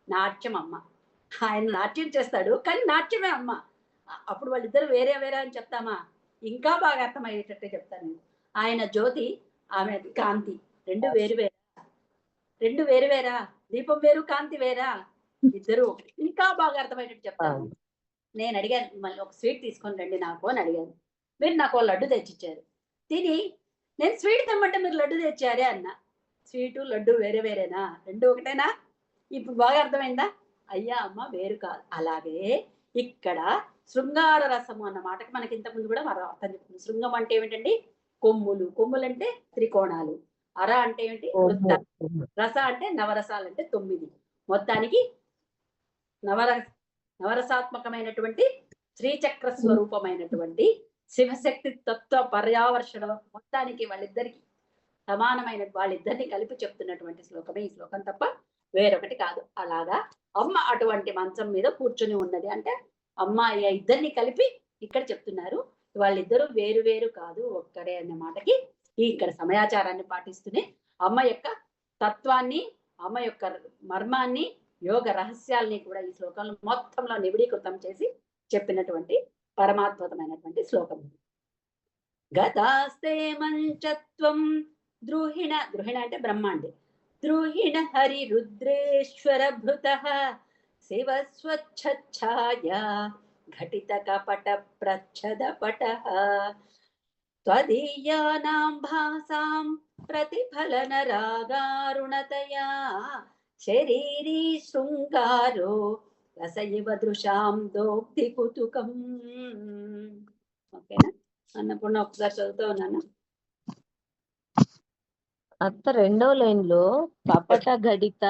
నాట్యం అమ్మ. ఆయన నాట్యం చేస్తాడు, కానీ నాట్యమే అమ్మ. అప్పుడు వాళ్ళిద్దరు వేరే వేరే అని చెప్తామా? ఇంకా బాగా అర్థమయ్యేటట్టే చెప్తాను నేను. ఆయన జ్యోతి, ఆమె కాంతి. 2 వేరు వేరా? 2 వేరు వేరా? దీపం వేరు, కాంతి వేరా? ఇద్దరు ఒకటి. ఇంకా బాగా అర్థమయ్యేటట్టు చెప్తాను. నేనడిగాను, "మళ్ళీ ఒక స్వీట్ తీసుకొని రండి నాకు" అని అడిగాను. మీరు నాకో లడ్డు తెచ్చిచ్చారు. తిని, నేను స్వీట్ తెమ్మంటే మీరు లడ్డు తెచ్చారే అన్నా. స్వీటు, లడ్డు వేరే వేరేనా? 2 ఒకటేనా? ఇప్పుడు బాగా అర్థమైందా? అయ్యా! అమ్మ వేరు కాదు. అలాగే ఇక్కడ శృంగార రసము అన్న మాటకి మనకి ఇంతకుముందు కూడా మనం అర్థం చెప్పుకున్నాం. శృంగం అంటే ఏమిటండి? కొమ్ములు. కొమ్ములంటే త్రికోణాలు. అర అంటే ఏమిటి? వృత్తాలు. రస అంటే నవరసాలంటే 9. మొత్తానికి నవర నవరసాత్మకమైనటువంటి శ్రీచక్ర స్వరూపమైనటువంటి శివశక్తి తత్వ పర్యావర్షణ మొత్తానికి వాళ్ళిద్దరికి సమానమైన వాళ్ళిద్దరిని కలిపి చెప్తున్నటువంటి శ్లోకమే ఈ శ్లోకం తప్ప వేరొకటి కాదు. అలాగా అమ్మ అటువంటి మంచం మీద కూర్చొని ఉన్నది అంటే అమ్మ ఇద్దరిని కలిపి ఇక్కడ చెప్తున్నారు. వాళ్ళిద్దరూ వేరు వేరు కాదు, ఒక్కడే అనే మాటకి ఇక్కడ సమయాచారాన్ని పాటిస్తూనే అమ్మ యొక్క తత్వాన్ని, అమ్మ యొక్క మర్మాన్ని, యోగ రహస్యాల్ని కూడా ఈ శ్లోకంలో మొత్తంలో నిబిడీకృతం చేసి చెప్పినటువంటి పరమాద్భుతమైనటువంటి శ్లోకం. గతాస్తే మంచత్వం ద్రోహిణ, ద్రోహిణ అంటే బ్రహ్మాండి, ద్రోహిణ హరి రుద్రేశ్వర భృతః శివ స్వచ్ఛఛాయ ఘటిత కపట ప్రచ్ఛద పటః త్వదీయానాం భాసాం ప్రతిఫలన రాగారుణతయా శరీరీ శృంగారో రస ఇవ దృశాం దోక్తి కుతుకం. ఓకేనా? అన్నపూర్ణ ఒకసారి చదువుతూ ఉన్నాను. అత్త రెండో లైన్ లో కపట ఘటిత